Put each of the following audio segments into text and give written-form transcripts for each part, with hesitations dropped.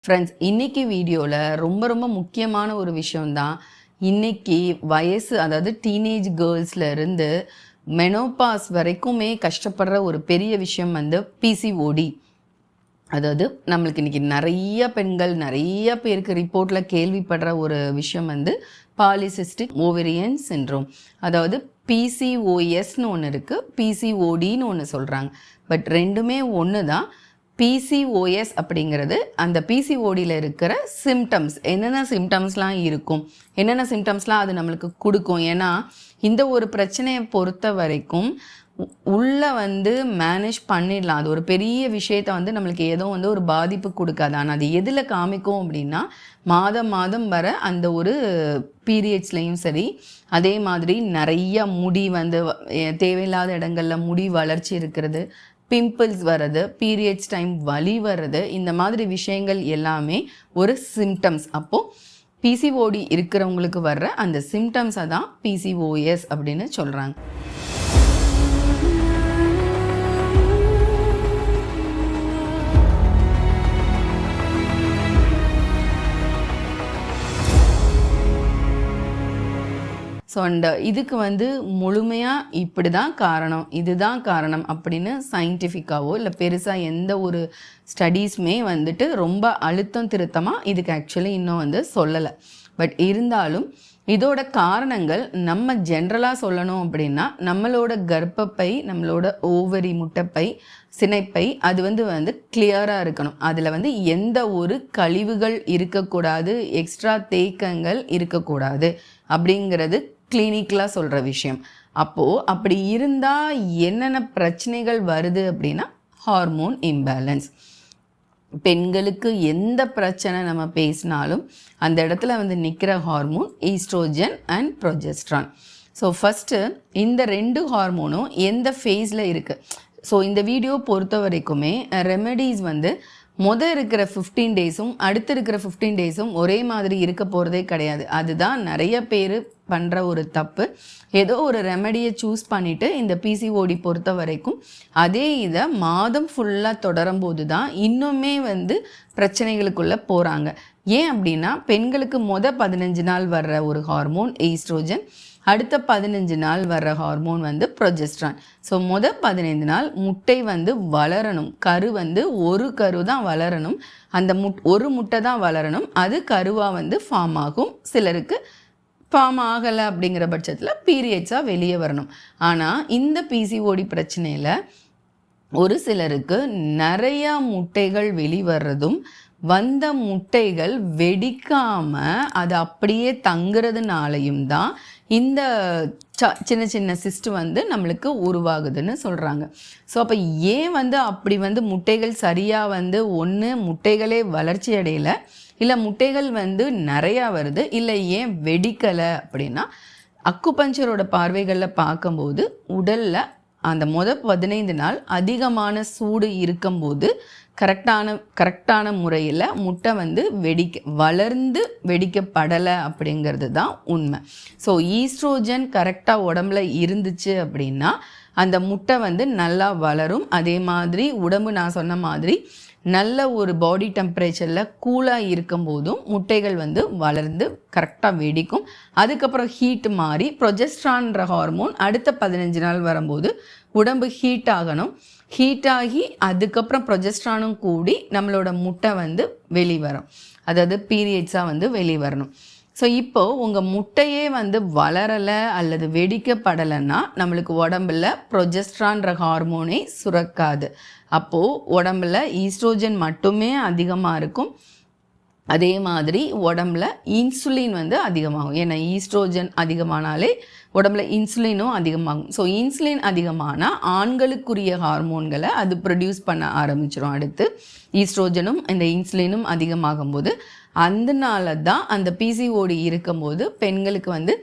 Friends, இன்னைக்கு வீடியோவில் ரொம்ப ரொம்ப முக்கியமான ஒரு விஷயம்தான். இன்னைக்கு வயசு, அதாவது டீனேஜ் கேர்ள்ஸில் இருந்து மெனோபாஸ் வரைக்குமே கஷ்டப்படுற ஒரு பெரிய விஷயம் வந்து பிசிஓடி. அதாவது நம்மளுக்கு இன்றைக்கி நிறைய பெண்கள், நிறைய பேருக்கு ரிப்போர்ட்டில் கேள்விப்படுற ஒரு விஷயம் வந்து பாலிசிஸ்டிக் ஓவேரியன் சிண்ட்ரோம். அதாவது பிசிஓஎஸ்னு ஒன்று இருக்குது, பிசிஓடின்னு ஒன்று சொல்கிறாங்க. பட் ரெண்டுமே ஒன்று தான். பிசிஓஎஸ் அப்படிங்கிறது அந்த பிசிஓடியில் இருக்கிற சிம்டம்ஸ், என்னென்ன சிம்டம்ஸ்லாம் இருக்கும், என்னென்ன சிம்டம்ஸ்லாம் அது நம்மளுக்கு கொடுக்கும். ஏன்னா இந்த ஒரு பிரச்சனையை பொறுத்த வரைக்கும் உள்ளே வந்து மேனேஜ் பண்ணிடலாம். அது ஒரு பெரிய விஷயத்தை வந்து நம்மளுக்கு ஏதோ வந்து ஒரு பாதிப்பு கொடுக்காது. ஆனால் அது எதில் காமிக்கும் அப்படின்னா, மாதம் மாதம் வர அந்த ஒரு பீரியட்ஸ்லேயும் சரி, அதே மாதிரி நிறைய முடி வந்து தேவையில்லாத இடங்களில் முடி வளர்ச்சி இருக்கிறது, பிம்பிள்ஸ் வர்றது, பீரியட்ஸ் டைம் வலி வர்றது, இந்த மாதிரி விஷயங்கள் எல்லாமே ஒரு சிம்டம்ஸ். அப்போது பிசிஓடி இருக்கிறவங்களுக்கு வர்ற அந்த சிம்டம்ஸை தான் பிசிஓஎஸ் அப்படின்னு சொல்கிறாங்க. ஸோ இதுக்கு வந்து முழுமையாக இப்படி தான் காரணம், இதுதான் காரணம் அப்படின்னு சயின்டிஃபிக்காவோ இல்லை பெருசாக எந்த ஒரு ஸ்டடீஸுமே வந்துட்டு ரொம்ப அழுத்தம் திருத்தமாக இதுக்கு ஆக்சுவலி இன்னும் வந்து சொல்லலை. பட் இருந்தாலும் இதோட காரணங்கள் நம்ம ஜென்ரலாக சொல்லணும் அப்படின்னா, நம்மளோட கர்ப்பப்பை, நம்மளோட ஓவரி, முட்டைப்பை, சினைப்பை அது வந்து கிளியராக இருக்கணும். அதில் வந்து எந்த ஒரு கழிவுகள் இருக்கக்கூடாது, எக்ஸ்ட்ரா தேக்கங்கள் இருக்கக்கூடாது அப்படிங்கிறது கிளினிக்கலாக சொல்கிற விஷயம். அப்போது அப்படி இருந்தால் என்னென்ன பிரச்சனைகள் வருது அப்படின்னா, ஹார்மோன் இம்பேலன்ஸ். பெண்களுக்கு எந்த பிரச்சனை நம்ம பேசினாலும் அந்த இடத்துல வந்து நிற்கிற hormone oestrogen and progesterone. So first இந்த ரெண்டு ஹார்மோனும் எந்த ஃபேஸில் இருக்குது. ஸோ இந்த வீடியோ பொறுத்த வரைக்குமே ரெமெடிஸ் வந்து இருக்கிற 15 டேஸும் அடுத்து இருக்கிற 15 டேஸும் ஒரே மாதிரி இருக்க போகிறதே கிடையாது. அதுதான் நிறைய பேர் பண்ணுற ஒரு தப்பு. ஏதோ ஒரு ரெமெடியை சூஸ் பண்ணிவிட்டு இந்த பிசிஓடி பொறுத்த வரைக்கும் அதே இதை மாதம் ஃபுல்லாக தொடரும் போது தான் இன்னுமே வந்து பிரச்சனைகளுக்குள்ளே போகிறாங்க. ஏன் அப்படின்னா, பெண்களுக்கு 15 நாள் வர்ற ஒரு ஹார்மோன் ஈஸ்ட்ரோஜன், அடுத்த 15 நாள் வர்ற ஹார்மோன் வந்து ப்ரொஜெஸ்ட்ரான். ஸோ 15 நாள் முட்டை வந்து வளரணும். கரு வந்து ஒரு கரு தான் வளரணும். அந்த ஒரு முட்டை தான் வளரணும். அது கருவாக வந்து ஃபார்ம் ஆகும். சிலருக்கு ஃபார்ம் ஆகலை அப்படிங்கிற பட்சத்தில் பீரியட்ஸாக வெளியே வரணும். ஆனால் இந்த பிசிஓடி பிரச்சனையில் ஒரு சிலருக்கு நிறையா முட்டைகள் வெளிவர்றதும், வந்த முட்டைகள் வெடிக்காமல் அது அப்படியே தங்குறதுனாலையும் தான் இந்த சின்ன சின்ன சிஸ்ட் வந்து நம்மளுக்கு உருவாகுதுன்னு சொல்கிறாங்க. ஸோ அப்போ ஏன் வந்து அப்படி வந்து முட்டைகள் சரியாக வந்து ஒன்று முட்டைகளே வளர்ச்சி அடையலை, இல்லை முட்டைகள் வந்து நிறையா வருது, இல்லை ஏன் வெடிக்கலை அப்படின்னா, அக்குபஞ்சரோட பார்வைகளில் பார்க்கும்போது உடலில் அந்த 15 நாள் அதிகமான சூடு இருக்கும்போது கரெக்டான முறையில் முட்டை வந்து வளர்ந்து வெடிக்கப்படலை அப்படிங்கிறது தான் உண்மை. ஸோ ஈஸ்ட்ரோஜன் கரெக்டாக உடம்புல இருந்துச்சு அப்படின்னா அந்த முட்டை வந்து நல்லா வளரும். அதே மாதிரி உடம்பு, நான் சொன்ன மாதிரி நல்ல ஒரு பாடி டெம்பரேச்சரில் கூலாக இருக்கும்போதும் முட்டைகள் வந்து வளர்ந்து கரெக்டாக வெடிக்கும். அதுக்கப்புறம் ஹீட் மாறி ப்ரொஜெஸ்ட்ரான்ற ஹார்மோன் அடுத்த 15 நாள் வரும்போது உடம்பு ஹீட் ஆகணும். ஹீட்டாகி அதுக்கப்புறம் ப்ரொஜெஸ்ட்ரானும் கூடி நம்மளோட முட்டை வந்து வெளிவரும், அதாவது பீரியட்ஸாக வந்து வெளிவரணும். ஸோ இப்போது உங்கள் முட்டையே வந்து வளரலை அல்லது வெடிக்கப்படலைன்னா நம்மளுக்கு உடம்புல ப்ரொஜெஸ்ட்ரான்ற ஹார்மோனே சுரக்காது. அப்போது உடம்புல ஈஸ்ட்ரோஜன் மட்டுமே அதிகமாக இருக்கும். அதே மாதிரி உடம்புல இன்சுலின் வந்து அதிகமாகும். ஏன்னா ஈஸ்ட்ரோஜன் அதிகமானாலே உடம்புல இன்சுலினும் அதிகமாகும். ஸோ இன்சுலின் அதிகமானால் ஆண்களுக்குரிய ஹார்மோன்களை அது ப்ரொடியூஸ் பண்ண ஆரம்பிச்சிடும். அடுத்து ஈஸ்ட்ரோஜனும் இந்த இன்சுலினும் அதிகமாகும் போது, அதனால தான் அந்த பிசிஓடி இருக்கும்போது பெண்களுக்கு வந்து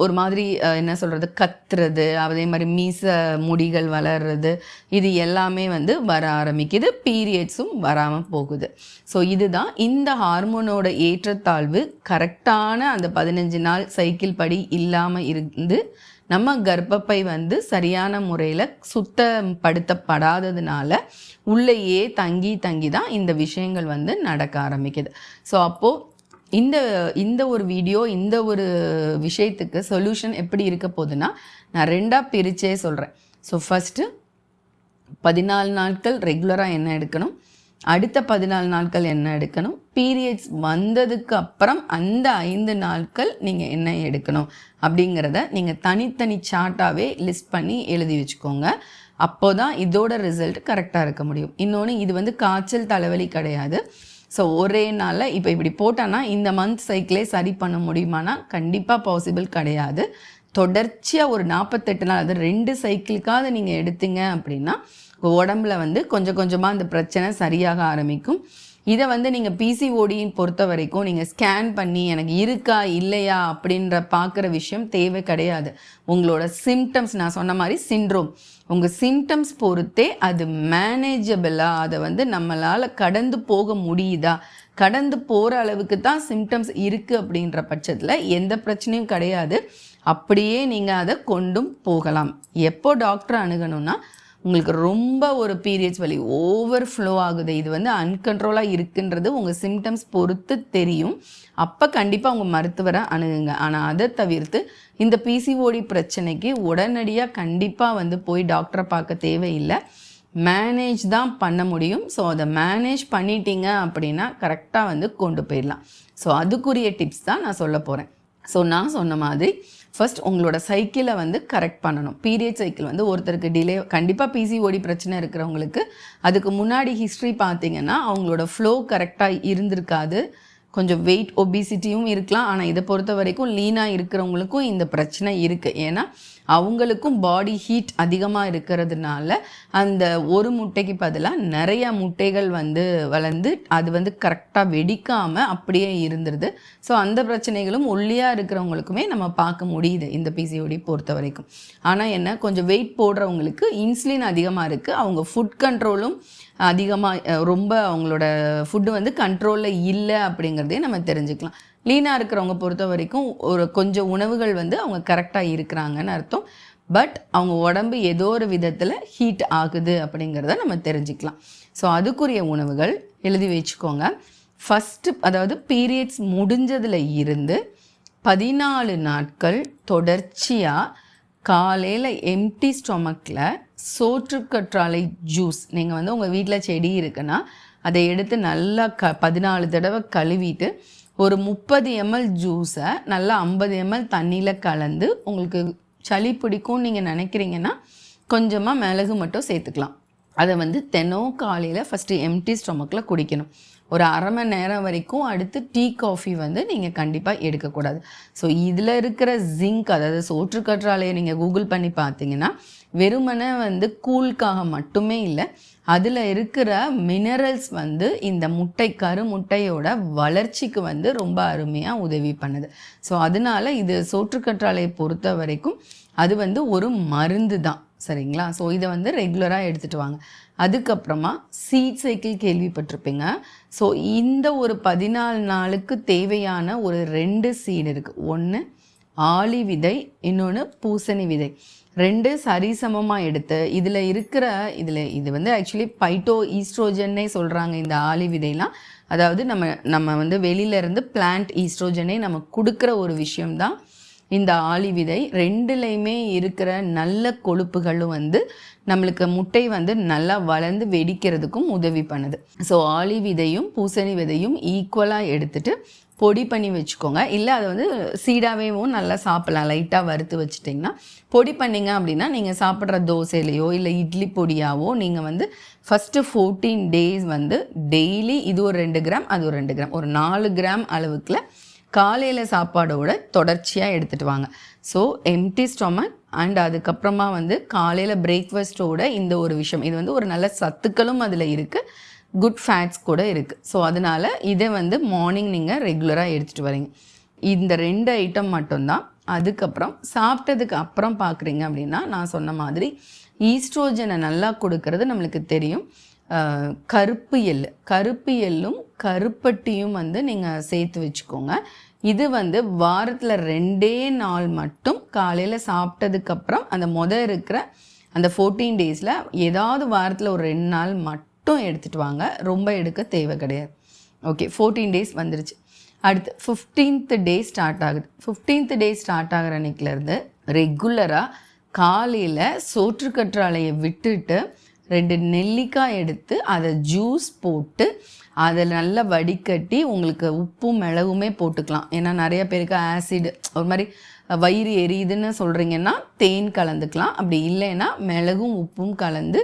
ஒரு மாதிரி என்ன சொல்கிறது, கத்துறது, அதே மாதிரி மீச முடிகள் வளர்றது, இது எல்லாமே வந்து வர ஆரம்பிக்குது. பீரியட்ஸும் வராமல் போகுது. ஸோ இதுதான் இந்த ஹார்மோனோட ஏற்றத்தாழ்வு கரெக்டான அந்த 15 நாள் சைக்கிள் படி இல்லாமல் இருந்து நம்ம கர்ப்பப்பை வந்து சரியான முறையில் சுத்தப்படுத்தப்படாததுனால உள்ளேயே தங்கி தான் இந்த விஷயங்கள் வந்து நடக்க ஆரம்பிக்குது. ஸோ அப்போது இந்த ஒரு வீடியோ, இந்த ஒரு விஷயத்துக்கு சொல்யூஷன் எப்படி இருக்க போகுதுன்னா, நான் 2ஆக பிரிச்சே சொல்கிறேன். ஸோ ஃபஸ்ட்டு 14 நாட்கள் ரெகுலராக என்ன எடுக்கணும், அடுத்த 14 நாட்கள் என்ன எடுக்கணும், பீரியட்ஸ் வந்ததுக்கு அப்புறம் அந்த 5 நாட்கள் நீங்கள் என்ன எடுக்கணும் அப்படிங்கிறத நீங்கள் தனித்தனி சார்ட்டாகவே லிஸ்ட் பண்ணி எழுதி வச்சுக்கோங்க. அப்போ தான் இதோட ரிசல்ட் கரெக்டாக இருக்க முடியும். இன்னொன்று, இது வந்து காய்ச்சல் தலைவலி கிடையாது. ஸோ ஒரே நாளில் இப்போ இப்படி போட்டான்னா இந்த மந்த் சைக்கிளே சரி பண்ண முடியுமானா கண்டிப்பாக பாசிபிள் கிடையாது. தொடர்ச்சியாக ஒரு 48 நாள், அது 2 சைக்கிளுக்காவது நீங்கள் எடுத்தீங்க அப்படின்னா உங்கள் உடம்புல வந்து கொஞ்சம் கொஞ்சமாக அந்த பிரச்சனை சரியாக ஆரம்பிக்கும். இதை வந்து நீங்கள் பிசிஓடின்னு பொறுத்த வரைக்கும் நீங்கள் ஸ்கேன் பண்ணி எனக்கு இருக்கா இல்லையா அப்படின்ற பார்க்குற விஷயம் தேவை கிடையாது. உங்களோட சிம்டம்ஸ், நான் சொன்ன மாதிரி சிண்ட்ரோம், உங்கள் சிம்டம்ஸ் பொறுத்தே அது மேனேஜபிளாக, அதை வந்து நம்மளால் கடந்து போக முடியுதா, கடந்து போகிற அளவுக்கு தான் சிம்டம்ஸ் இருக்குது அப்படின்ற பட்சத்தில் எந்த பிரச்சனையும் கிடையாது. அப்படியே நீங்கள் அதை கொண்டும் போகலாம். எப்போ டாக்டரை அணுகணும்னா, உங்களுக்கு ரொம்ப ஒரு பீரியட்ஸ் வலி ஓவர் ஃப்ளோ ஆகுது, இது வந்து அன்கண்ட்ரோலாக இருக்குன்றது உங்கள் சிம்டம்ஸ் பொறுத்து தெரியும். அப்போ கண்டிப்பாக உங்கள் மருத்துவரை அணுகுங்க. ஆனால் அதை தவிர்த்து இந்த பிசிஓடி பிரச்சனைக்கு உடனடியாக கண்டிப்பாக வந்து போய் டாக்டரை பார்க்க தேவையில்லை. மேனேஜ் தான் பண்ண முடியும். ஸோ அதை மேனேஜ் பண்ணிட்டீங்க அப்படின்னா கரெக்டாக வந்து கொண்டு போயிடலாம். ஸோ அதுக்குரிய டிப்ஸ் தான் நான் சொல்ல போகிறேன். ஸோ நான் சொன்ன மாதிரி ஃபர்ஸ்ட் உங்களோட சைக்கிளை வந்து கரெக்ட் பண்ணணும். பீரியட் சைக்கிள் வந்து ஒருத்தருக்கு டிலே, கண்டிப்பாக பிசிஓடி பிரச்சனை இருக்கிறவங்களுக்கு அதுக்கு முன்னாடி ஹிஸ்ட்ரி பார்த்தீங்கன்னா அவங்களோட ஃப்ளோ கரெக்டாக இருந்திருக்காது. கொஞ்சம் வெயிட் ஒபிசிட்டியும் இருக்கலாம். ஆனால் இதை பொறுத்த வரைக்கும் லீனாக இருக்கிறவங்களுக்கும் இந்த பிரச்சனை இருக்குது. ஏன்னா அவங்களுக்கும் பாடி ஹீட் அதிகமாக இருக்கிறதுனால அந்த ஒரு முட்டைக்கு பதிலாக நிறையா முட்டைகள் வந்து வளர்ந்து அது வந்து கரெக்டாக வெடிக்காமல் அப்படியே இருந்துருது. ஸோ அந்த பிரச்சனைகளும் ஒல்லியாக இருக்கிறவங்களுக்குமே நம்ம பார்க்க முடியுது இந்த பிசிஓடி பொறுத்த வரைக்கும். ஆனால் என்ன, கொஞ்சம் வெயிட் போடுறவங்களுக்கு இன்சுலின் அதிகமாக இருக்குது, அவங்க ஃபுட் கண்ட்ரோலும் அதிகமாக, ரொம்ப அவங்களோட ஃபுட்டு வந்து கண்ட்ரோலில் இல்லை அப்படிங்கிறதே நம்ம தெரிஞ்சுக்கலாம். லீனாக இருக்கிறவங்க பொறுத்த வரைக்கும் ஒரு கொஞ்சம் உணவுகள் வந்து அவங்க கரெக்டாக இருக்கிறாங்கன்னு அர்த்தம். பட் அவங்க உடம்பு ஏதோ ஒரு விதத்தில் ஹீட் ஆகுது அப்படிங்கிறத நம்ம தெரிஞ்சுக்கலாம். ஸோ அதுக்குரிய உணவுகள் எழுதி வச்சுக்கோங்க. ஃபஸ்ட்டு, அதாவது பீரியட்ஸ் முடிஞ்சதில் இருந்து 14 நாட்கள் தொடர்ச்சியாக காலையில் எம்டி ஸ்டொமக்கில் சோற்றுக்கற்றாழை ஜூஸ், நீங்கள் வந்து உங்கள் வீட்டில் செடி இருக்குன்னா அதை எடுத்து நல்லா 14 தடவை கழுவிட்டு ஒரு 30 ml ஜூஸை நல்லா 50 ml தண்ணியில் கலந்து, உங்களுக்கு சளி பிடிக்கும்னு நீங்கள் நினைக்கிறீங்கன்னா கொஞ்சமாக மிளகு மட்டும் சேர்த்துக்கலாம். அதை வந்து தினம் காலையில் ஃபஸ்ட்டு எம்டி ஸ்டொமக்கில் குடிக்கணும். ஒரு அரை மணி நேரம் வரைக்கும். அடுத்து டீ காஃபி வந்து நீங்கள் கண்டிப்பாக எடுக்கக்கூடாது. ஸோ இதில் இருக்கிற ஜிங்க், அதாவது சோற்றுக்கற்றாழையை நீங்கள் கூகுள் பண்ணி பார்த்தீங்கன்னா வெறுமனே வந்து கூழுக்காக மட்டுமே இல்லை, அதில் இருக்கிற மினரல்ஸ் வந்து இந்த கரு முட்டையோட வளர்ச்சிக்கு வந்து ரொம்ப அருமையாக உதவி பண்ணுது. ஸோ அதனால இது சோற்றுக்கற்றாழையை பொறுத்த வரைக்கும் அது வந்து ஒரு மருந்து தான், சரிங்களா? ஸோ இதை வந்து ரெகுலராக எடுத்துகிட்டு வாங்க. அதுக்கப்புறமா சீட் சைக்கிள் கேள்விப்பட்டிருப்பீங்க. ஸோ இந்த ஒரு 14 நாளுக்கு தேவையான ஒரு 2 சீடு இருக்குது. ஒன்று ஆளி விதை, இன்னொன்று பூசணி விதை. 2 சரிசமமாக எடுத்து இது வந்து ஆக்சுவலி பைட்டோ ஈஸ்ட்ரோஜன்னே சொல்கிறாங்க இந்த ஆளி விதைலாம். அதாவது நம்ம வந்து வெளியிலேருந்து பிளான்ட் ஈஸ்ட்ரோஜனே நம்ம கொடுக்குற ஒரு விஷயம்தான் இந்த ஆளி விதை. 2லையுமே இருக்கிற நல்ல கொழுப்புகளும் வந்து நம்மளுக்கு முட்டை வந்து நல்லா வளர்ந்து வெடிக்கிறதுக்கும் உதவி பண்ணுது. ஸோ ஆளி விதையும் பூசணி விதையும் ஈக்குவலாக எடுத்துகிட்டு பொடி பண்ணி வச்சுக்கோங்க. இல்லை அதை வந்து சீடாகவும் நல்லா சாப்பிட்லாம். லைட்டாக வறுத்து வச்சுட்டிங்கன்னா பொடி பண்ணிங்க அப்படின்னா நீங்கள் சாப்பிட்ற தோசையிலையோ இல்லை இட்லி பொடியாவோ நீங்கள் வந்து ஃபஸ்ட்டு 14 days வந்து டெய்லி இது ஒரு 2 கிராம் அது ஒரு 2 கிராம் ஒரு 4 கிராம் அளவுக்குள்ள காலையில் சாப்பாடோட தொடர்ச்சியாக எடுத்துகிட்டு வாங்க. ஸோ எம்டி ஸ்டொமக் அண்ட் அதுக்கப்புறமா வந்து காலையில் பிரேக்ஃபாஸ்ட்டோட இந்த ஒரு விஷயம், இது வந்து ஒரு நல்ல சத்துக்களும் அதில் இருக்குது, குட் ஃபேட்ஸ் கூட இருக்குது. ஸோ அதனால் இதை வந்து மார்னிங் நீங்கள் ரெகுலராக எடுத்துகிட்டு வரீங்க. இந்த 2 ஐட்டம் மட்டும்தான். அதுக்கப்புறம் சாப்பிட்டதுக்கு அப்புறம் பார்க்குறீங்க அப்படின்னா நான் சொன்ன மாதிரி ஈஸ்ட்ரோஜனை நல்லா கொடுக்கறது நம்மளுக்கு தெரியும். கருப்பு எள்ளும் கருப்பட்டியும் வந்து நீங்கள் சேர்த்து வச்சுக்கோங்க. இது வந்து வாரத்தில் 2 நாள் மட்டும் காலையில் சாப்பிட்டதுக்கப்புறம் அந்த இருக்கிற அந்த 14 டேஸில் ஏதாவது வாரத்தில் ஒரு 2 நாள் மட்டும் எடுத்துகிட்டு வாங்க. ரொம்ப எடுக்க தேவை கிடையாது. ஓகே, 14 டேஸ் வந்துருச்சு. அடுத்து 15th டே ஸ்டார்ட் ஆகுது. 15th டே ஸ்டார்ட் ஆகிற அன்னைக்குலேருந்து ரெகுலராக காலையில் சோற்றுக்கற்றாழையை விட்டுட்டு 2 நெல்லிக்காய் எடுத்து அதை ஜூஸ் போட்டு அதில் நல்லா வடிகட்டி உங்களுக்கு உப்பும் மிளகுமே போட்டுக்கலாம். ஏன்னா நிறைய பேருக்கு ஆசிட் ஒரு மாதிரி வயிறு எரியுதுன்னு சொல்கிறீங்கன்னா தேன் கலந்துக்கலாம். அப்படி இல்லைன்னா மிளகும் உப்பும் கலந்து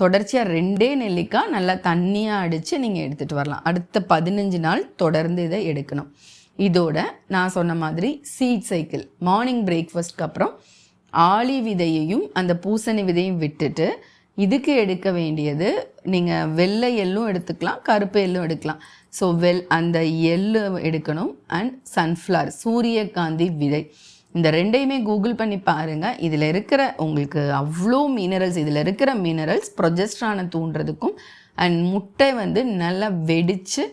தொடர்ச்சியாக 2 நெல்லிக்காய் நல்லா தண்ணியாக அடித்து நீங்கள் எடுத்துகிட்டு வரலாம். அடுத்த 15 நாள் தொடர்ந்து இதை எடுக்கணும். இதோட நான் சொன்ன மாதிரி சீட் சைக்கிள் மார்னிங் பிரேக்ஃபாஸ்ட்க்கு அப்புறம் ஆளி விதையையும் அந்த பூசணி விதையும் விட்டுட்டு இதுக்கு எடுக்க வேண்டியது நீங்கள் வெள்ளை எள்ளும் எடுத்துக்கலாம், கருப்பு எள்ளும் எடுக்கலாம். ஸோ அந்த எள்ளு எடுக்கணும். அண்ட் சன்ஃப்ளவர் சூரியகாந்தி விதை, இந்த 2யுமே கூகுள் பண்ணி பாருங்கள். இதில் இருக்கிற உங்களுக்கு அவ்வளோ மினரல்ஸ், இதில் இருக்கிற மினரல்ஸ் ப்ரொஜெஸ்ட்ரானை தூண்டுறதுக்கும் அண்ட் முட்டை வந்து நல்லா வெடித்து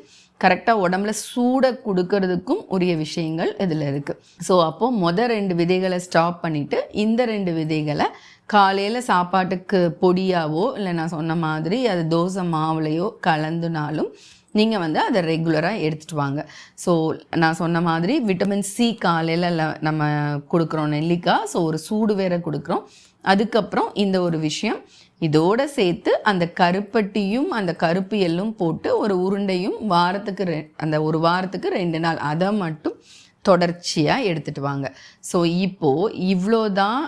கரெக்டாக உடம்புல சூடை கொடுக்கறதுக்கும் உரிய விஷயங்கள் இதில் இருக்குது. ஸோ அப்போது 2 விதைகளை ஸ்டாப் பண்ணிவிட்டு இந்த 2 விதைகளை காலையில் சாப்பாட்டுக்கு பொடியாவோ இல்லை நான் சொன்ன மாதிரி அது தோசை மாவுலையோ கலந்துனாலும் நீங்கள் வந்து அதை ரெகுலராக எடுத்துகிட்டு வாங்க. ஸோ நான் சொன்ன மாதிரி விட்டமின் சி காலையில் நம்ம கொடுக்குறோம் நெல்லிக்காய். ஸோ ஒரு சூடு வேற கொடுக்குறோம். அதுக்கப்புறம் இந்த ஒரு விஷயம் இதோடு சேர்த்து அந்த கருப்பட்டியும் அந்த கருப்பு எள்ளும் போட்டு ஒரு உருண்டையும் வாரத்துக்கு அந்த ஒரு வாரத்துக்கு 2 நாள் அதை மட்டும் தொடர்ச்சியாக எடுத்துகிட்டு வாங்க. ஸோ இப்போது இவ்வளோதான்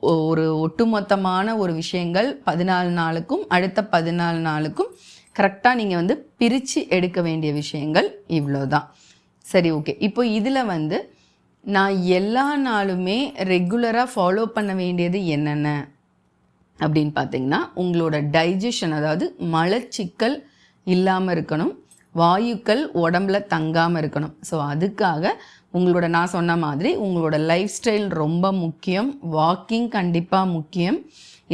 ஒரு ஒட்டுமொத்தமான ஒரு விஷயங்கள் 14 நாளுக்கும் அடுத்த 14 நாளுக்கும் கரெக்டாக நீங்கள் வந்து பிரித்து எடுக்க வேண்டிய விஷயங்கள் இவ்வளோதான். சரி, ஓகே. இப்போ இதில் வந்து நான் எல்லா நாளுமே ரெகுலராக ஃபாலோ பண்ண வேண்டியது என்னென்ன அப்படின்னு பார்த்தீங்கன்னா, உங்களோட டைஜஷன், அதாவது மலச்சிக்கல் இல்லாமல் இருக்கணும், வாயுக்கள் உடம்புல தங்காமல் இருக்கணும். ஸோ அதுக்காக உங்களோட நான் சொன்ன மாதிரி உங்களோட லைஃப் ஸ்டைல் ரொம்ப முக்கியம். வாக்கிங் கண்டிப்பாக முக்கியம்.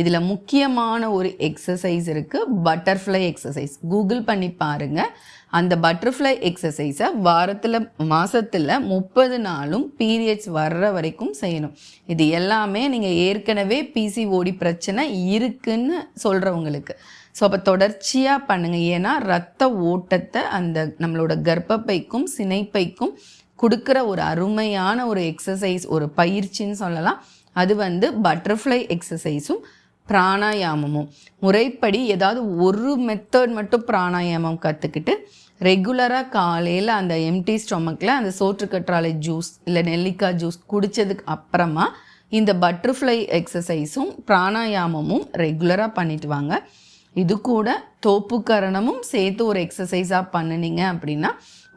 இதில் முக்கியமான ஒரு எக்ஸசைஸ் இருக்குது, பட்டர்ஃப்ளை எக்ஸசைஸ். கூகுள் பண்ணி பாருங்கள். அந்த பட்டர்ஃப்ளை எக்ஸசைஸை மாதத்தில் 30 நாளும் பீரியட்ஸ் வர்ற வரைக்கும் செய்யணும். இது எல்லாமே நீங்கள் ஏற்கனவே பிசிஓடி பிரச்சனை இருக்குன்னு சொல்கிறவங்களுக்கு. ஸோ அப்போ தொடர்ச்சியாக பண்ணுங்கள். ஏன்னா ரத்த ஓட்டத்தை அந்த நம்மளோட கர்ப்பப்பைக்கும் சினைப்பைக்கும் கொடுக்குற ஒரு அருமையான ஒரு எக்ஸசைஸ், ஒரு பயிற்சின்னு சொல்லலாம். அது வந்து பட்டர்ஃப்ளை எக்ஸசைஸும் பிராணாயாமமும். முறைப்படி ஏதாவது ஒரு மெத்தட் மட்டும் பிராணாயாமம் கற்றுக்கிட்டு ரெகுலராக காலையில் அந்த எம்டி ஸ்டொமக்கில் அந்த சோற்றுக்கற்றாழை ஜூஸ் இல்லை நெல்லிக்காய் ஜூஸ் குடித்ததுக்கு அப்புறமா இந்த பட்டர்ஃப்ளை எக்ஸசைஸும் பிராணாயாமமும் ரெகுலராக பண்ணிட்டு வாங்க. இது கூட தோப்புக்கரணமும் சேர்த்து ஒரு எக்ஸசைஸாக பண்ணினீங்க அப்படின்னா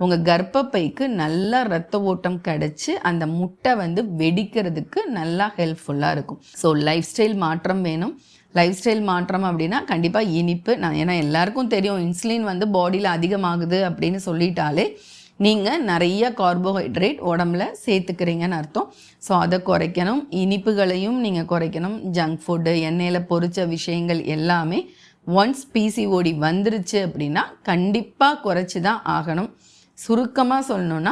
உங்கள் கர்ப்பப்பைக்கு நல்லா ரத்த ஓட்டம் கிடச்சி அந்த முட்டை வந்து வெடிக்கிறதுக்கு நல்லா ஹெல்ப்ஃபுல்லாக இருக்கும். ஸோ லைஃப் ஸ்டைல் மாற்றம் வேணும். லைஃப் ஸ்டைல் மாற்றம் அப்படின்னா கண்டிப்பாக இனிப்பு. ஏன்னா எல்லாருக்கும் தெரியும் இன்சுலின் வந்து பாடியில் அதிகமாகுது அப்படின்னு சொல்லிட்டாலே நீங்கள் நிறைய கார்போஹைட்ரேட் உடம்புல சேர்த்துக்கிறீங்கன்னு அர்த்தம். ஸோ அதை குறைக்கணும். இனிப்புகளையும் நீங்கள் குறைக்கணும். ஜங்க் ஃபுட்டு, எண்ணெயில் பொரிச்ச விஷயங்கள் எல்லாமே ஒன்ஸ் பிசிஓடி வந்துருச்சு அப்படின்னா கண்டிப்பாக குறைச்சி தான் ஆகணும். சுருக்கமாக சொல்லணுன்னா,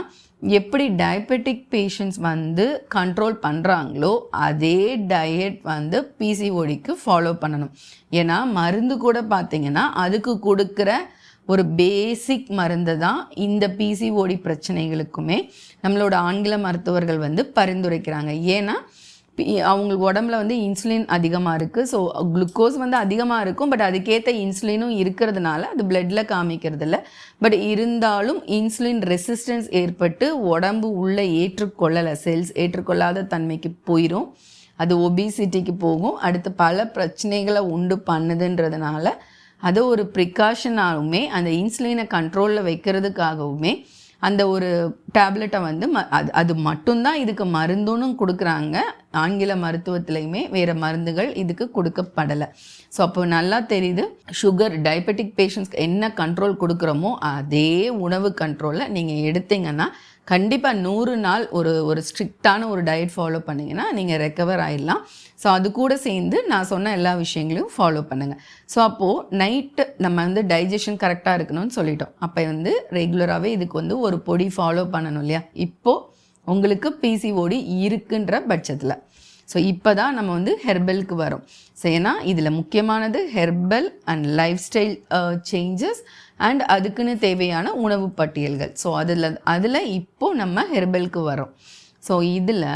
எப்படி டயபெட்டிக் பேஷண்ட்ஸ் வந்து கண்ட்ரோல் பண்ணுறாங்களோ அதே டயட் வந்து பிசிஓடிக்கு ஃபாலோ பண்ணணும். ஏன்னா மருந்து கூட பார்த்திங்கன்னா அதுக்கு கொடுக்குற ஒரு பேசிக் மருந்து தான் இந்த பிசிஓடி பிரச்சனைகளுக்குமே நம்மளோட ஆங்கில மருத்துவர்கள் வந்து பரிந்துரைக்கிறாங்க. ஏன்னா அவங்களுக்கு உடம்புல வந்து இன்சுலின் அதிகமாக இருக்குது. ஸோ குளுக்கோஸ் வந்து அதிகமாக இருக்கும், பட் அதுக்கேற்ற இன்சுலினும் இருக்கிறதுனால அது பிளட்டில் காமிக்கிறது இல்லை. பட் இருந்தாலும் இன்சுலின் ரெசிஸ்டன்ஸ் ஏற்பட்டு உடம்பு உள்ளே ஏற்றுக்கொள்ளலை, செல்ஸ் ஏற்றுக்கொள்ளாத தன்மைக்கு போயிடும். அது ஒபிசிட்டிக்கு போகும், அடுத்து பல பிரச்சனைகளை உண்டு பண்ணுதுன்றதுனால அதை ஒரு ப்ரிகாஷனாகவுமே அந்த இன்சுலினை கண்ட்ரோலில் வைக்கிறதுக்காகவுமே அந்த ஒரு டேப்லெட்டை வந்து அது மட்டும்தான் இதுக்கு மருந்துன்னு கொடுக்குறாங்க. ஆங்கில மருத்துவத்துலேயுமே வேறு மருந்துகள் இதுக்கு கொடுக்கப்படலை. ஸோ அப்போ நல்லா தெரியுது, சுகர் டயபெட்டிக் பேஷண்ட்ஸ்க்கு என்ன கண்ட்ரோல் கொடுக்குறோமோ அதே உணவு கண்ட்ரோலை நீங்கள் எடுத்தீங்கன்னா கண்டிப்பாக 100 நாள் ஒரு ஸ்ட்ரிக்டான ஒரு டயட் ஃபாலோ பண்ணிங்கன்னா நீங்கள் ரெக்கவர் ஆகிடலாம். ஸோ அது கூட சேர்ந்து நான் சொன்ன எல்லா விஷயங்களையும் ஃபாலோ பண்ணுங்கள். ஸோ அப்போது நைட்டு நம்ம வந்து டைஜஷன் கரெக்டாக இருக்கணும்னு சொல்லிட்டோம். அப்போ வந்து ரெகுலராகவே இதுக்கு வந்து ஒரு பொடி ஃபாலோ பண்ணணும் இல்லையா? இப்போது உங்களுக்கு பிசிஓடி இருக்குன்ற பட்சத்தில் ஸோ இப்போ தான் நம்ம வந்து ஹெர்பலுக்கு வரோம். ஸோ ஏன்னா இதில் முக்கியமானது herbal and life style changes and அதுக்குன்னு தேவையான உணவு பட்டியல்கள். ஸோ அதில் இப்போது நம்ம ஹெர்பலுக்கு வரோம். ஸோ இதில்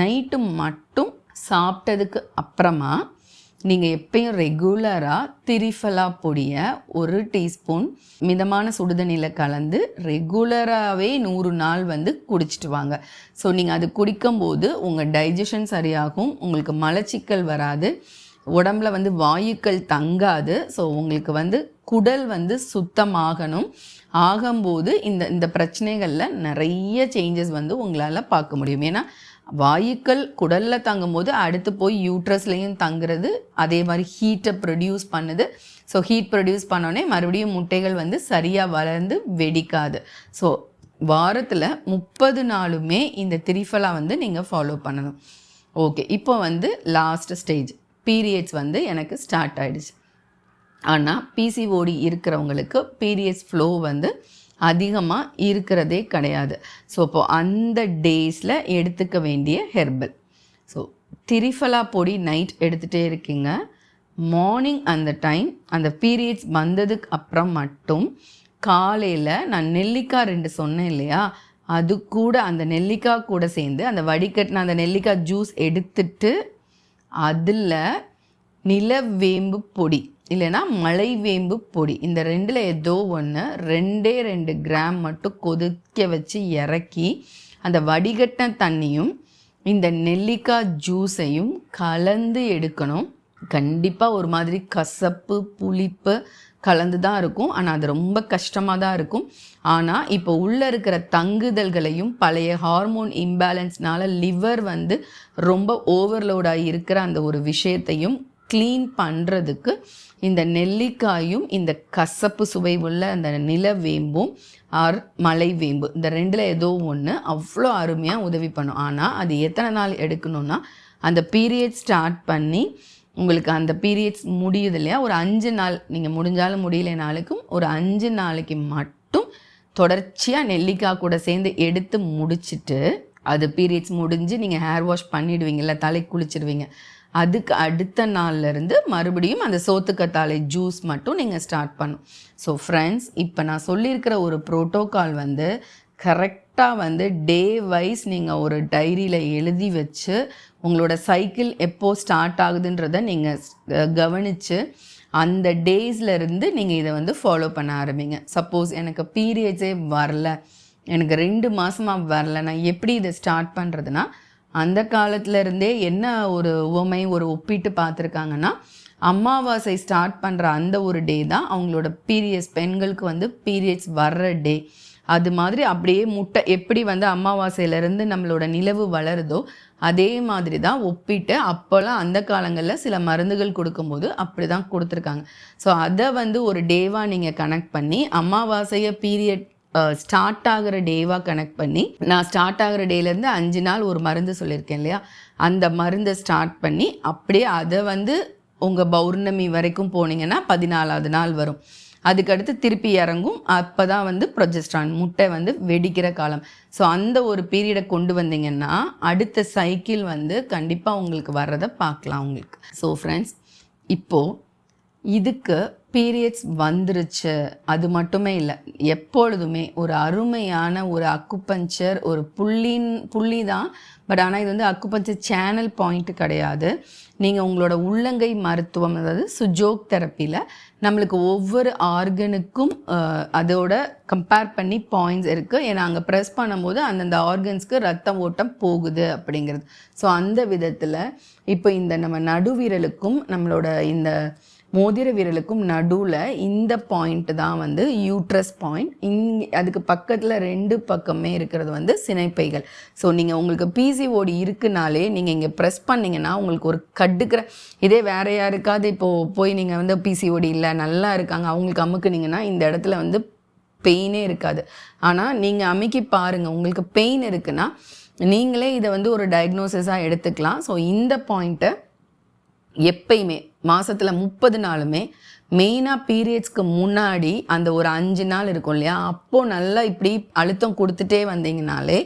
நைட்டு மட்டும் சாப்பிட்டதுக்கு அப்புறமா நீங்கள் எப்பயும் ரெகுலராக திரிஃபலா பொடியை 1 டீஸ்பூன் மிதமான சுடுதண்ணியில் கலந்து ரெகுலராகவே 100 நாள் வந்து குடிச்சிட்டு வாங்க. ஸோ நீங்கள் அது குடிக்கும்போது உங்கள் டைஜஷன் சரியாகும், உங்களுக்கு மலச்சிக்கல் வராது, உடம்புல வந்து வாயுக்கள் தங்காது. ஸோ உங்களுக்கு வந்து குடல் வந்து சுத்தமாகணும். ஆகும்போது இந்த பிரச்சனைகளில் நிறைய சேஞ்சஸ் வந்து உங்களால் பார்க்க முடியும். ஏன்னா வாயுக்கள் குடலில் தங்கும்போது அடுத்து போய் யூட்ரஸ்லேயும் தங்குறது, அதே மாதிரி ஹீட்டை ப்ரொடியூஸ் பண்ணுது. ஸோ ஹீட் ப்ரொடியூஸ் பண்ணோடனே மறுபடியும் முட்டைகள் வந்து சரியாக வளர்ந்து வெடிக்காது. ஸோ வாரத்தில் 30 நாளுமே இந்த திரிஃபலா வந்து நீங்கள் ஃபாலோ பண்ணணும். ஓகே, இப்போ வந்து லாஸ்ட் ஸ்டேஜ் பீரியட்ஸ் வந்து எனக்கு ஸ்டார்ட் ஆகிடுச்சு. ஆனால் பிசிஓடி இருக்கிறவங்களுக்கு பீரியட்ஸ் ஃப்ளோ வந்து அதிகமாக இருக்கிறதே கிடையாது. ஸோ இப்போது அந்த டேஸில் எடுத்துக்க வேண்டிய ஹெர்பல். ஸோ திரிஃபலா பொடி நைட் எடுத்துகிட்டே இருக்கீங்க. மார்னிங் அந்த டைம் அந்த பீரியட்ஸ் வந்ததுக்கு அப்புறம் மட்டும் காலையில் நான் நெல்லிக்காய் 2 சொன்னேன் இல்லையா, அது கூட அந்த நெல்லிக்காய் கூட சேர்ந்து அந்த வடிகட்டின அந்த நெல்லிக்காய் ஜூஸ் எடுத்துட்டு அதில் நிலவேம்பு பொடி இல்லைன்னா மலைவேம்பு பொடி, இந்த 2ல் ஏதோ ஒன்று 2 கிராம் மட்டும் கொதிக்க வச்சு இறக்கி அந்த வடிகட்டின தண்ணியும் இந்த நெல்லிக்காய் ஜூஸையும் கலந்து எடுக்கணும். கண்டிப்பாக ஒரு மாதிரி கசப்பு புளிப்பு கலந்து தான் இருக்கும். ஆனால் அது ரொம்ப கஷ்டமாக தான் இருக்கும். ஆனால் இப்போ உள்ளே இருக்கிற தங்குதல்களையும் பழைய ஹார்மோன் இம்பேலன்ஸ்னால லிவர் வந்து ரொம்ப ஓவர்லோடாகி இருக்கிற அந்த ஒரு விஷயத்தையும் க்ளீன் பண்ணுறதுக்கு இந்த நெல்லிக்காயும் இந்த கசப்பு சுவை உள்ள அந்த நிலவேம்பும் ஆர் மலைவேம்பு, இந்த 2ல் ஏதோ ஒன்று அவ்வளோ அருமையாக உதவி பண்ணும். ஆனால் அது எத்தனை நாள் எடுக்கணும்னா, அந்த பீரியட் ஸ்டார்ட் பண்ணி உங்களுக்கு அந்த பீரியட்ஸ் முடியுது இல்லையா, ஒரு 5 நாள், நீங்கள் முடிஞ்சாலும் முடியலைனாலுக்கும் ஒரு 5 நாளைக்கு மட்டும் தொடர்ச்சியாக நெல்லிக்காய் கூட சேர்ந்து எடுத்து முடிச்சுட்டு, அது பீரியட்ஸ் முடிஞ்சு நீங்கள் ஹேர் வாஷ் பண்ணிவிடுவீங்கள்ல, தலை குளிச்சிடுவீங்க, அதுக்கு அடுத்த நாள்லேருந்து மறுபடியும் அந்த சோத்துக்கத்தாழை ஜூஸ் மட்டும் நீங்கள் ஸ்டார்ட் பண்ணும். ஸோ ஃப்ரெண்ட்ஸ், இப்போ நான் சொல்லியிருக்கிற ஒரு ப்ரோட்டோகால் வந்து கரெக்டாக வந்து டே வைஸ் நீங்கள் ஒரு டைரியில் எழுதி வச்சு உங்களோட சைக்கிள் எப்போது ஸ்டார்ட் ஆகுதுன்றதை நீங்கள் கவனித்து அந்த டேஸ்லேருந்து நீங்கள் இதை வந்து ஃபாலோ பண்ண ஆரம்பிங்க. சப்போஸ் எனக்கு பீரியட்ஸே வரல, எனக்கு 2 மாதமாக வரல, நான் எப்படி இதை ஸ்டார்ட் பண்ணுறதுனா, அந்த காலத்துலேருந்தே என்ன ஒரு உவமை ஒரு ஒப்பிட்டு பார்த்துருக்காங்கன்னா, அமாவாசை ஸ்டார்ட் பண்ணுற அந்த ஒரு டே தான் அவங்களோட பீரியட்ஸ், பெண்களுக்கு வந்து பீரியட்ஸ் வர்ற டே. அது மாதிரி அப்படியே முட்டை எப்படி வந்து அமாவாசையிலேருந்து நம்மளோட நிலவு வளருதோ அதே மாதிரி தான் ஒப்பிட்டு அப்போல்லாம் அந்த காலங்களில் சில மருந்துகள் கொடுக்கும்போது அப்படி தான் கொடுத்துருக்காங்க. ஸோ அதை வந்து ஒரு டேவாக நீங்கள் கனெக்ட் பண்ணி அமாவாசையை பீரியட் ஸ்டார்ட் ஆகிற டேவாக கனெக்ட் பண்ணி, நான் ஸ்டார்ட் ஆகிற டேலேருந்து 5 நாள் ஒரு மருந்து சொல்லியிருக்கேன் இல்லையா, அந்த மருந்தை ஸ்டார்ட் பண்ணி அப்படியே அதை வந்து உங்கள் பௌர்ணமி வரைக்கும் போனீங்கன்னா 14ஆவது நாள் வரும். அதுக்கடுத்து திருப்பி இறங்கும். அப்போ தான் வந்து ப்ரொஜெஸ்ட்ரான் முட்டை வந்து வெடிக்கிற காலம். ஸோ அந்த ஒரு பீரியடை கொண்டு வந்தீங்கன்னா அடுத்த சைக்கிள் வந்து கண்டிப்பாக உங்களுக்கு வர்றதை பார்க்கலாம் உங்களுக்கு. ஸோ ஃப்ரெண்ட்ஸ், இப்போது இதுக்கு பீரியட்ஸ் வந்துருச்சு அது மட்டுமே இல்லை, எப்பொழுதுமே ஒரு அருமையான ஒரு அக்குபஞ்சர் ஒரு புள்ளி தான். பட் ஆனால் இது வந்து அக்குபஞ்சர் சேனல் பாயிண்ட் கிடையாது. நீங்கள் உங்களோட உள்ளங்கை மருத்துவம், அதாவது சுஜோக் தெரப்பியில் நம்மளுக்கு ஒவ்வொரு ஆர்கனுக்கும் அதோட கம்பேர் பண்ணி பாயிண்ட்ஸ் இருக்குது. ஏன்னா அங்கே ப்ரெஸ் பண்ணும்போது அந்தந்த ஆர்கன்ஸ்க்கு ரத்த ஓட்டம் போகுது அப்படிங்கிறது. ஸோ அந்த விதத்தில் இப்போ இந்த நம்ம நடுவீரலுக்கும் நம்மளோட இந்த மோதிர வீரலுக்கும் நடுவில் இந்த பாயிண்ட் தான் வந்து யூட்ரஸ் பாயிண்ட். அதுக்கு பக்கத்தில் 2 பக்கமே இருக்கிறது வந்து சினைப்பைகள். ஸோ நீங்கள் உங்களுக்கு பிசிஓடி இருக்குனாலே நீங்கள் இங்கே ப்ரெஸ் பண்ணிங்கன்னா உங்களுக்கு ஒரு கடுக்கிற, இதே வேறு யாருக்காவது இப்போது போய் நீங்கள் வந்து பிசிஓடி இல்லை நல்லா இருக்காங்க அவங்களுக்கு அமுக்குனிங்கன்னா இந்த இடத்துல வந்து பெயினே இருக்காது. ஆனால் நீங்கள் அமுக்கி பாருங்கள், உங்களுக்கு பெயின் இருக்குன்னா நீங்களே இதை வந்து ஒரு டயக்னோசிஸாக எடுத்துக்கலாம். ஸோ இந்த பாயிண்ட்டை எப்பயுமே மாதத்தில் 30 நாளுமே மெயினாக பீரியட்ஸ்க்கு முன்னாடி அந்த ஒரு 5 நாள் இருக்கும் இல்லையா, அப்போது நல்லா இப்படி அழுத்தம் கொடுத்துட்டே வந்தீங்கனாலே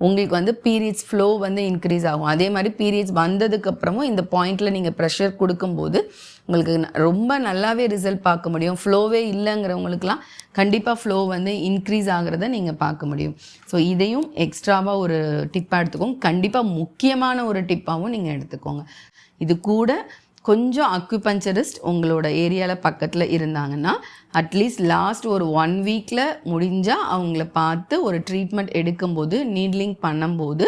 உங்களுக்கு வந்து பீரியட்ஸ் ஃப்ளோ வந்து இன்க்ரீஸ் ஆகும். அதே மாதிரி பீரியட்ஸ் வந்ததுக்கப்புறமும் இந்த பாயிண்டில் நீங்கள் ப்ரெஷர் கொடுக்கும்போது உங்களுக்கு ரொம்ப நல்லாவே ரிசல்ட் பார்க்க முடியும். ஃப்ளோவே இல்லைங்கிறவங்களுக்குலாம் கண்டிப்பாக ஃப்ளோ வந்து இன்க்ரீஸ் ஆகிறத நீங்கள் பார்க்க முடியும். ஸோ இதையும் எக்ஸ்ட்ராவாக ஒரு டிப்பாக எடுத்துக்கோங்க. கண்டிப்பாக முக்கியமான ஒரு டிப்பாகவும் நீங்கள் எடுத்துக்கோங்க. இது கூட கொஞ்சம் அக்யூபஞ்சரிஸ்ட் உங்களோட ஏரியாவில் பக்கத்தில் இருந்தாங்கன்னா அட்லீஸ்ட் லாஸ்ட் ஒரு 1 வீக்கில் முடிஞ்சால் அவங்கள பார்த்து ஒரு ட்ரீட்மெண்ட் எடுக்கும்போது, நீட்லிங் பண்ணும்போது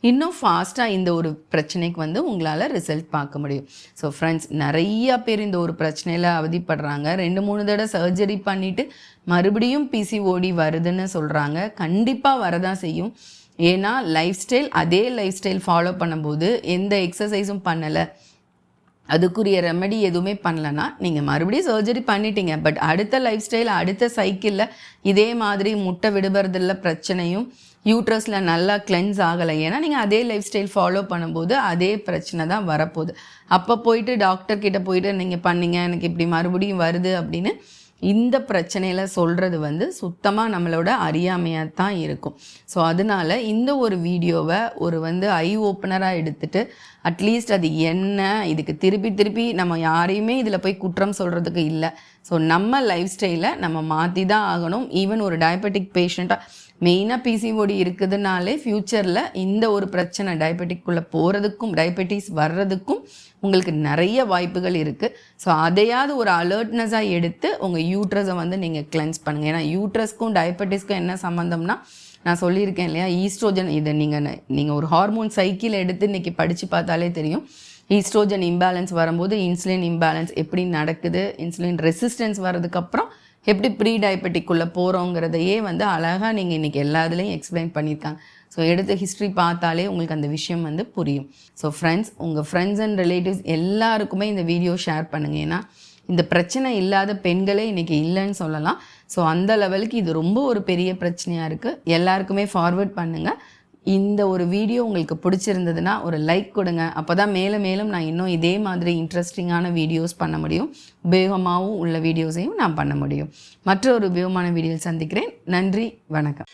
இன்னும் ஃபாஸ்ட்டாக இந்த ஒரு பிரச்சனைக்கு வந்து உங்களால் ரிசல்ட் பார்க்க முடியும். ஸோ ஃப்ரெண்ட்ஸ், நிறையா பேர் இந்த ஒரு பிரச்சனையில் அவதிப்படுறாங்க. 2-3 தடவை சர்ஜரி பண்ணிவிட்டு மறுபடியும் பிசிஓடி வருதுன்னு சொல்கிறாங்க. கண்டிப்பாக வரதான் செய்யும். ஏன்னா அதே லைஃப் ஸ்டைல் ஃபாலோ பண்ணும்போது எந்த எக்ஸசைஸும் பண்ணலை, அதுக்குரிய ரெமெடி எதுவுமே பண்ணலன்னா நீங்கள் மறுபடியும் சர்ஜரி பண்ணிட்டீங்க. பட் அடுத்த லைஃப் ஸ்டைல், அடுத்த சைக்கிளில் இதே மாதிரி முட்டை விடுபடுறதில்ல பிரச்சனையும், யூட்ரஸில் நல்லா கிளென்ஸ் ஆகலை. ஏன்னா நீங்கள் அதே லைஃப் ஸ்டைல் ஃபாலோ பண்ணும்போது அதே பிரச்சனை தான் வரப்போகுது. அப்போ போயிட்டு டாக்டர்கிட்ட போயிட்டு நீங்கள் பண்ணீங்க, எனக்கு இப்படி மறுபடியும் வருது அப்படின்னு இந்த பிரச்சனையில் சொல்கிறது வந்து சுத்தமாக நம்மளோட அறியாமையாக தான் இருக்கும். ஸோ அதனால் இந்த ஒரு வீடியோவை ஒரு வந்து ஐ ஓப்பனராக எடுத்துகிட்டு அட்லீஸ்ட் அது என்ன, இதுக்கு திருப்பி நம்ம யாரையுமே இதில் போய் குற்றம் சொல்கிறதுக்கு இல்லை. ஸோ நம்ம லைஃப் ஸ்டைலை நம்ம மாற்றி தான் ஆகணும். ஈவன் ஒரு டயபெட்டிக் பேஷண்ட்டாக மெயினாக பிசிஓடி இருக்குதுனாலே ஃப்யூச்சரில் இந்த ஒரு பிரச்சனை டயபெட்டிக்குள்ளே போகிறதுக்கும் டயபெட்டிஸ் வர்றதுக்கும் உங்களுக்கு நிறைய வாய்ப்புகள் இருக்குது. ஸோ அதையாவது ஒரு அலர்ட்னஸாக எடுத்து உங்கள் யூட்ரஸை வந்து நீங்கள் கிளென்ஸ் பண்ணுங்கள். ஏன்னா யூட்ரஸ்க்கும் டயபெட்டிஸ்க்கும் என்ன சம்மந்தம்னா, நான் சொல்லியிருக்கேன் இல்லையா, ஈஸ்ட்ரோஜன். இதை நீங்கள் ஒரு ஹார்மோன் சைக்கிள் எடுத்து இன்றைக்கி படித்து பார்த்தாலே தெரியும். ஈஸ்ட்ரோஜன் இம்பேலன்ஸ் வரும்போது இன்சுலின் இம்பேலன்ஸ் எப்படி நடக்குது, இன்சுலின் ரெசிஸ்டன்ஸ் வர்றதுக்கப்புறம் எப்படி ப்ரீ டயபெட்டிக்குள்ளே போகிறோங்கிறதையே வந்து அழகாக நீங்கள் இன்றைக்கி எல்லா இதுலேயும் எக்ஸ்பிளைன் பண்ணியிருக்காங்க. ஸோ எடுத்து ஹிஸ்ட்ரி பார்த்தாலே உங்களுக்கு அந்த விஷயம் வந்து புரியும். ஸோ ஃப்ரெண்ட்ஸ், உங்கள் ஃப்ரெண்ட்ஸ் அண்ட் ரிலேட்டிவ்ஸ் எல்லாருக்குமே இந்த வீடியோ ஷேர் பண்ணுங்கள். ஏன்னா இந்த பிரச்சனை இல்லாத பெண்களே இன்றைக்கி இல்லைன்னு சொல்லலாம். ஸோ அந்த லெவலுக்கு இது ரொம்ப ஒரு பெரிய பிரச்சனையாக இருக்குது. எல்லாருக்குமே ஃபார்வர்ட் பண்ணுங்கள். இந்த ஒரு வீடியோ உங்களுக்கு பிடிச்சிருந்ததுன்னா ஒரு லைக் கொடுங்க. அப்போ தான் மேலும் நான் இன்னும் இதே மாதிரி இன்ட்ரெஸ்டிங்கான வீடியோஸ் பண்ண முடியும். உபயோகமாகவும் உள்ள வீடியோஸையும் நான் பண்ண முடியும். மற்றொரு உபயோகமான வீடியோவில் சந்திக்கிறேன். நன்றி, வணக்கம்.